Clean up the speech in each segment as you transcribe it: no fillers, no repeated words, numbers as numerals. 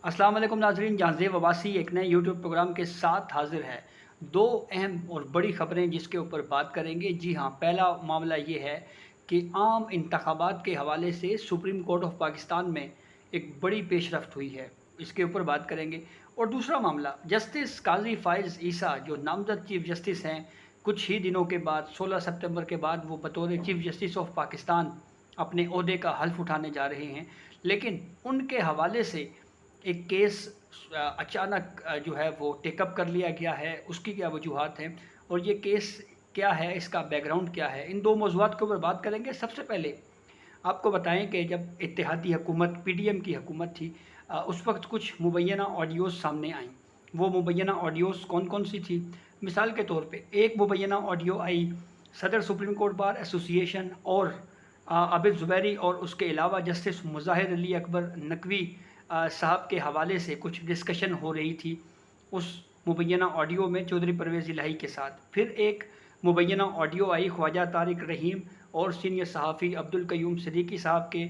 अस्सलाम वालेकुम नाज़रीन, जहांज़ेब अब्बासी एक नए यूट्यूब प्रोग्राम के साथ हाजिर है। दो अहम और बड़ी ख़बरें जिसके ऊपर बात करेंगे। जी हाँ, पहला मामला ये है कि आम इंतखाबात के हवाले से सुप्रीम कोर्ट ऑफ पाकिस्तान में एक बड़ी पेशरफ्त हुई है, इसके ऊपर बात करेंगे। और दूसरा मामला, जस्टिस काज़ी फ़ाइज़ ईसा जो नामज़द चीफ़ जस्टिस हैं, कुछ ही दिनों के बाद 16 सितंबर के बाद वो बतौर चीफ़ जस्टिस ऑफ पाकिस्तान अपने ओहदे का हल्फ़ उठाने जा रहे हैं। लेकिन उनके हवाले से एक केस अचानक जो है वो टेकअप कर लिया गया है। उसकी क्या वजूहात हैं और ये केस क्या है, इसका बैकग्राउंड क्या है, इन दो मौज़ूआत के ऊपर बात करेंगे। सबसे पहले आपको बताएं कि जब इत्तेहादी हुकूमत पीडीएम की हुकूमत थी, उस वक्त कुछ मुबैना ऑडियोज़ सामने आईं। वो मुबैना ऑडियोज़ कौन कौन सी थी? मिसाल के तौर पे एक मुबैना ऑडियो आई सदर सुप्रीम कोर्ट बार एसोसिएशन और आबिद ज़ुबैरी और उसके अलावा जस्टिस मुज़ाहिर अली अकबर नकवी साहब के हवाले से कुछ डिस्कशन हो रही थी उस मुबैना ऑडियो में चौधरी परवेज़ इलाही के साथ। फिर एक मुबैना ऑडियो आई ख्वाजा तारिक रहीम और सीनियर सहाफ़ी अब्दुल कयूम सिद्दीकी साहब के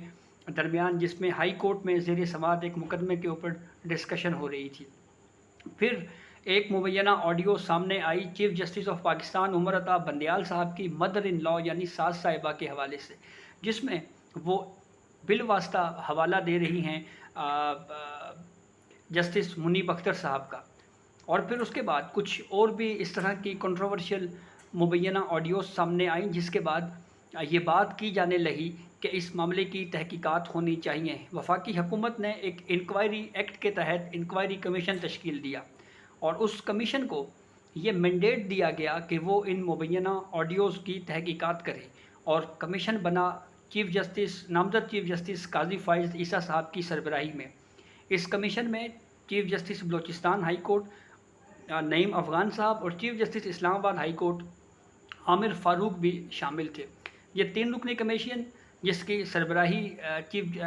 दरमियान, जिसमें हाई कोर्ट में ज़ेर समाअत एक मुकदमे के ऊपर डिस्कशन हो रही थी। फिर एक मुबैना ऑडियो सामने आई chief justice of Pakistan Umar Ata Bandial साहब की मदर इन लॉ यानी सास साहिबा के हवाले से, जिसमें वो बिलवास्ता हवाला दे रही हैं जस्टिस मुनीब अख्तर साहब का। और फिर उसके बाद कुछ और भी इस तरह की कंट्रोवर्शियल मुबैना ऑडियोज़ सामने आई, जिसके बाद ये बात की जाने लगी कि इस मामले की तहकीकात होनी चाहिए। वफाकी हुकूमत ने एक इंक्वायरी एक्ट के तहत इंक्वायरी कमीशन तश्कील दिया और उस कमीशन को ये मैंडेट दिया गया कि वो इन मुबैना ऑडियोज़ की तहकीकात करे। और कमीशन बना नामज़द चीफ़ जस्टिस काज़ी फ़ाइज़ ईसा साहब की सरबराही में। इस कमीशन में chief justice Balochistan high court Naeem Afghan साहब और chief justice Islamabad high court Aamir Farooq भी शामिल थे। ये 3 रुकनी कमीशन जिसकी सरबराही चीफ़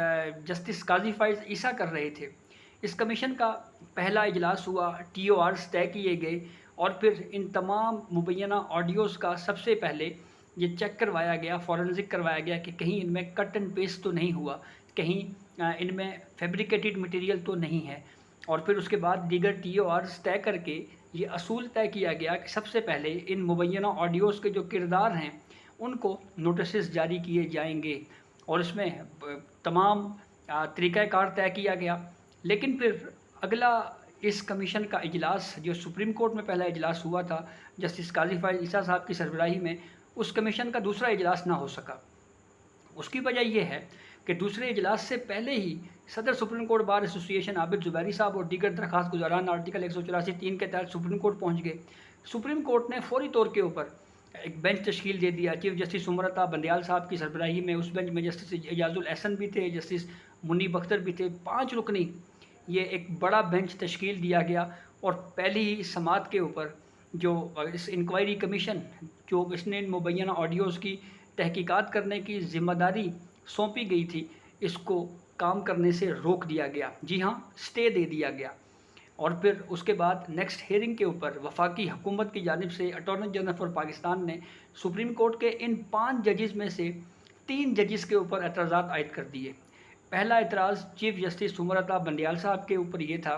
जस्टिस काज़ी फ़ाइज़ ईसा कर रहे थे, इस कमीशन का पहला इजलास हुआ, TORs तय किए गए और फिर इन तमाम मुबैना ऑडियोज़ का सबसे पहले ये चेक करवाया गया, फॉरेंसिक करवाया गया कि कहीं इनमें कट एंड पेस्ट तो नहीं हुआ, कहीं इनमें फैब्रिकेटेड मटेरियल तो नहीं है। और फिर उसके बाद दीगर TORs तय करके ये असूल तय किया गया कि सबसे पहले इन मुबैना ऑडियोज़ के जो किरदार हैं उनको नोटिस जारी किए जाएंगे और इसमें तमाम तरीक़ाकार तय किया गया। लेकिन फिर अगला इस कमीशन का इजलास जो सुप्रीम कोर्ट में पहला इजलास हुआ था जस्टिस काज़ी फ़ाइज़ ईसा साहब की सरबराही में, उस कमीशन का दूसरा इजलास ना हो सका। उसकी वजह यह है कि दूसरे इजलास से पहले ही सदर supreme court bar association Abid Zubairi साहब और दीगर दरख्वास्त गुजारान आर्टिकल 184(3) के तहत सुप्रीम कोर्ट पहुँच गए। सुप्रीम कोर्ट ने फौरी तौर के ऊपर एक बेंच तश्कील दे दिया चीफ़ जस्टिस उमर अता बंदयाल साहब की सरबराही में। उस बेंच में जस्टिस एजाजुल एहसन भी थे, जस्टिस मुनीब अख्तर भी थे, 5 रुकनी ये एक बड़ा बेंच तश्कील दिया गया। और पहली ही समाअत के ऊपर जो इस इंक्वायरी कमीशन जो इसने इन मुबैना ऑडियोज़ की तहकीकात करने की ज़िम्मेदारी सौंपी गई थी, इसको काम करने से रोक दिया गया। जी हाँ, स्टे दे दिया गया। और फिर उसके बाद नेक्स्ट हेयरिंग के ऊपर वफाकी हुकूमत की जानिब से अटॉर्नी जनरल फॉर पाकिस्तान ने सुप्रीम कोर्ट के इन 5 जजेस में से 3 जजेस के ऊपर एतराज़ात आयद कर दिए। पहला एतराज़ चीफ़ जस्टिस उमर अता बंदयाल साहब के ऊपर ये था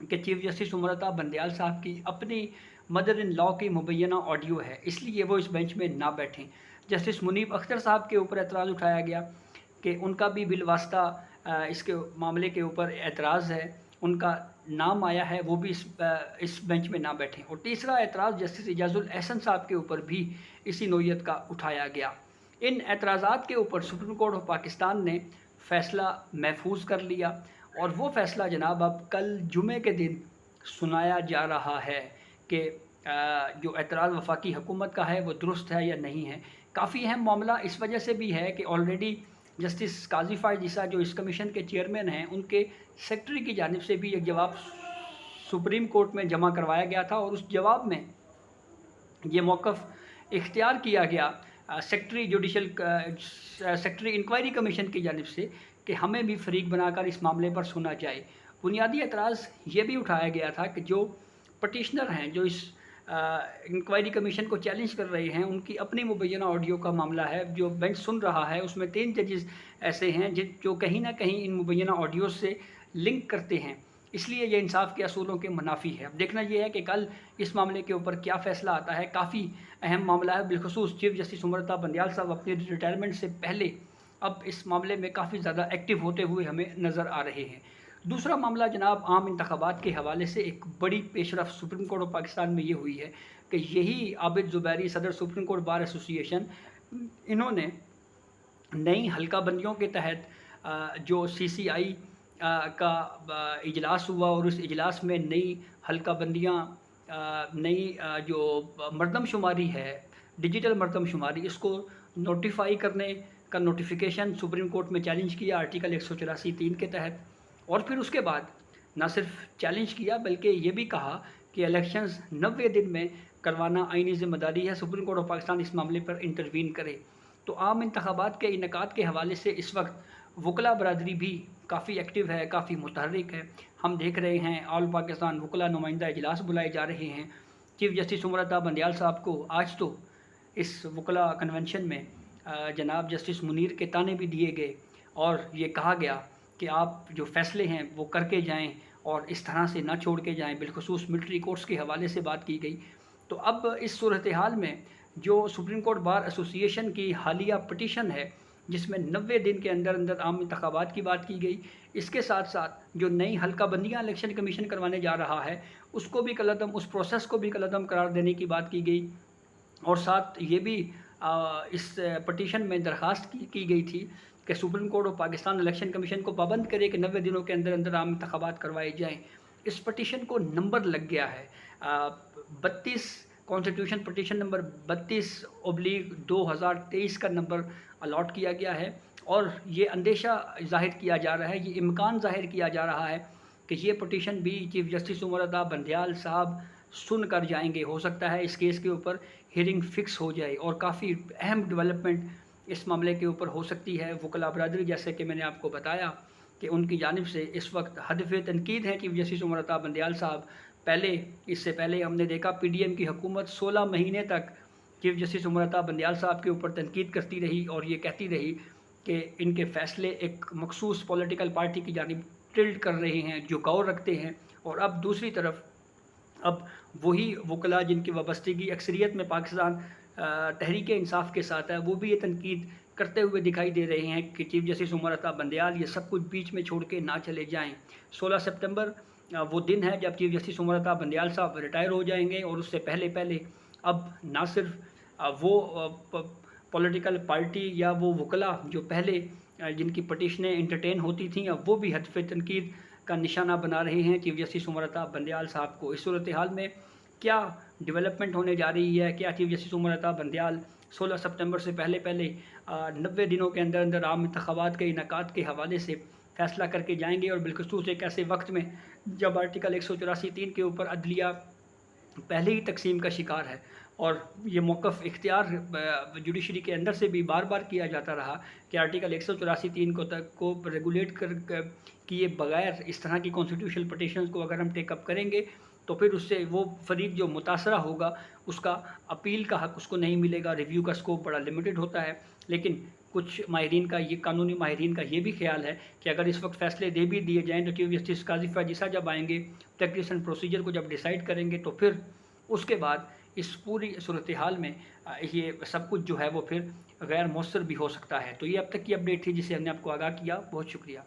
कि चीफ़ जस्टिस उमर अता बंदयाल साहब की अपनी मदर इन लॉ की मुबैना ऑडियो है, इसलिए वो इस बेंच में ना बैठें। जस्टिस मुनीब अख्तर साहब के ऊपर एतराज़ उठाया गया कि उनका भी बिलवास्ता इसके मामले के ऊपर एतराज़ है, उनका नाम आया है, वो भी इस बेंच में ना बैठें। और तीसरा एतराज़ जस्टिस एजाजुल एहसन साहब के ऊपर भी इसी नौइयत का उठाया गया। इन एतराज़ात के ऊपर सुप्रीम कोर्ट ऑफ पाकिस्तान ने फ़ैसला महफूज कर लिया और वो फ़ैसला जनाब अब कल जुमे के दिन सुनाया जा रहा है कि जो एतराज़ वफाकी हुकूमत का है वो दुरुस्त है या नहीं है। काफ़ी अहम मामला इस वजह से भी है कि ऑलरेडी जस्टिस काज़ी फ़ाइज़ ईसा जो इस कमीशन के चेयरमैन हैं, उनके सेक्रेटरी की जानिब से भी एक जवाब सुप्रीम कोर्ट में जमा करवाया गया था और उस जवाब में ये मौक़िफ़ इख्तियार किया गया सेक्रेटरी इंक्वायरी कमीशन की जानिब से कि हमें भी फ़रीक बनाकर इस मामले पर सुना जाए। बुनियादी एतराज़ ये भी उठाया गया था कि जो पटिशनर हैं जो इस इंक्वायरी कमीशन को चैलेंज कर रहे हैं, उनकी अपनी मुबैना ऑडियो का मामला है। जो बेंच सुन रहा है उसमें 3 जजेस ऐसे हैं जो कहीं ना कहीं इन मुबैना ऑडियो से लिंक करते हैं اس لیے یہ انصاف کے اصولوں کے منافی ہے۔ اب دیکھنا یہ ہے کہ کل اس معاملے کے اوپر کیا فیصلہ آتا ہے۔ کافی اہم معاملہ ہے، بالخصوص چیف جسٹس عمر بندیال صاحب اپنی ریٹائرمنٹ سے پہلے اب اس معاملے میں کافی زیادہ ایکٹیو ہوتے ہوئے ہمیں نظر آ رہے ہیں۔ دوسرا معاملہ جناب عام انتخابات کے حوالے سے ایک بڑی پیش رفت سپریم کورٹ آف پاکستان میں یہ ہوئی ہے کہ یہی عابد زبیری صدر سپریم کورٹ بار ایسوسی ایشن، انہوں نے نئی حلقہ بندیوں کے تحت جو سی سی آئی کا اجلاس ہوا اور اس اجلاس میں نئی حلقہ بندیاں، نئی جو مردم شماری ہے، ڈیجیٹل مردم شماری، اس کو نوٹیفائی کرنے کا نوٹیفیکیشن سپریم کورٹ میں چیلنج کیا آرٹیکل 184(3) کے تحت، اور پھر اس کے بعد نہ صرف چیلنج کیا بلکہ یہ بھی کہا کہ الیکشنز 90 دن میں کروانا آئینی ذمہ داری ہے، سپریم کورٹ آف پاکستان اس معاملے پر انٹروین کرے۔ تو عام انتخابات کے انعقاد کے حوالے سے اس وقت وکلا برادری بھی کافی ایکٹیو ہے، کافی متحرک ہے۔ ہم دیکھ رہے ہیں آل پاکستان وکلا نمائندہ اجلاس بلائے جا رہے ہیں۔ چیف جسٹس عمر بندیال صاحب کو آج تو اس وکلا کنونشن میں جناب جسٹس منیر کے تانے بھی دیے گئے اور یہ کہا گیا کہ آپ جو فیصلے ہیں وہ کر کے جائیں اور اس طرح سے نہ چھوڑ کے جائیں، بالخصوص ملٹری کورٹس کے حوالے سے بات کی گئی۔ تو اب اس صورتحال میں جو سپریم کورٹ بار ایسوسی ایشن کی حالیہ پٹیشن ہے جس میں 90 دن کے اندر اندر عام انتخابات کی بات کی گئی، اس کے ساتھ ساتھ جو نئی حلقہ بندیاں الیکشن کمیشن کروانے جا رہا ہے اس کو بھی کالعدم، اس پروسیس کو بھی کالعدم قرار دینے کی بات کی گئی، اور ساتھ یہ بھی اس پٹیشن میں درخواست کی گئی تھی کہ supreme court of Pakistan election commission کو پابند کرے کہ 90 دنوں کے اندر اندر عام انتخابات کروائے جائیں۔ اس پٹیشن کو نمبر لگ گیا ہے 32، کانسٹیٹیوشن پٹیشن نمبر 32/2023 کا نمبر الاٹ کیا گیا ہے، اور یہ اندیشہ ظاہر کیا جا رہا ہے، یہ امکان ظاہر کیا جا رہا ہے کہ یہ پٹیشن بھی چیف جسٹس عمر بندیال صاحب سن کر جائیں گے۔ ہو سکتا ہے اس کیس کے اوپر ہیئرنگ فکس ہو جائے اور کافی اہم ڈیولپمنٹ اس معاملے کے اوپر ہو سکتی ہے۔ وکلا برادری جیسے کہ میں نے آپ کو بتایا کہ ان کی جانب سے اس وقت ہدف تنقید ہے چیف جسٹس عمر بندیال صاحب۔ اس سے پہلے ہم نے دیکھا پی ڈی ایم کی حکومت 16 مہینے تک چیف جسٹس عمر بندیال صاحب کے اوپر تنقید کرتی رہی اور یہ کہتی رہی کہ ان کے فیصلے ایک مخصوص پولیٹیکل پارٹی کی جانب ٹلٹ کر رہے ہیں، جھکاؤ رکھتے ہیں، اور اب دوسری طرف اب وہی وکلا جن کی وابستگی اکثریت میں پاکستان تحریک انصاف کے ساتھ ہے، وہ بھی یہ تنقید کرتے ہوئے دکھائی دے رہے ہیں کہ چیف جسٹس عمر بندیال یہ سب کچھ بیچ میں چھوڑ کے نہ چلے جائیں۔ 16 سپتمبر وہ دن ہے جب چیف جسٹس عمر بندیال صاحب ریٹائر ہو جائیں گے، اور اس سے پہلے اب نہ صرف وہ پولیٹیکل پارٹی یا وہ وکلا جو پہلے جن کی پٹیشنیں انٹرٹین ہوتی تھیں، اب وہ بھی ہدف تنقید کا نشانہ بنا رہے ہیں چیف جسٹس عمر بندیال صاحب کو۔ اس صورتحال میں کیا ڈیولپمنٹ ہونے جا رہی ہے؟ کیا چیف جسٹس عمر بندیال 16 سپتمبر سے پہلے 90 دنوں کے اندر اندر عام انتخابات کے انعقاد کے حوالے سے فیصلہ کر کے جائیں گے، اور بالخصوص ایک ایسے وقت میں جب آرٹیکل 184(3) کے اوپر عدلیہ پہلے ہی تقسیم کا شکار ہے، اور یہ موقف اختیار جوڈیشری کے اندر سے بھی بار بار کیا جاتا رہا کہ آرٹیکل 184(3) کو ریگولیٹ کیے بغیر اس طرح کی کانسٹیٹیوشنل پٹیشنز کو اگر ہم ٹیک اپ کریں گے تو پھر اس سے وہ فریق جو متاثرہ ہوگا اس کا اپیل کا حق اس کو نہیں ملے گا، ریویو کا سکوپ بڑا لمیٹڈ ہوتا ہے۔ لیکن کچھ ماہرین کا، یہ قانونی ماہرین کا یہ بھی خیال ہے کہ اگر اس وقت فیصلے دے بھی دیے جائیں تو چیف جسٹس قاضی فیاض عیسیٰ جب آئیں گے، پریکٹس اینڈ پروسیجر کو جب ڈیسائیڈ کریں گے، تو پھر اس کے بعد اس پوری صورتحال میں یہ سب کچھ جو ہے وہ پھر غیر مؤثر بھی ہو سکتا ہے۔ تو یہ اب تک کی اپڈیٹ تھی جسے ہم نے آپ کو آگاہ کیا۔ بہت شکریہ۔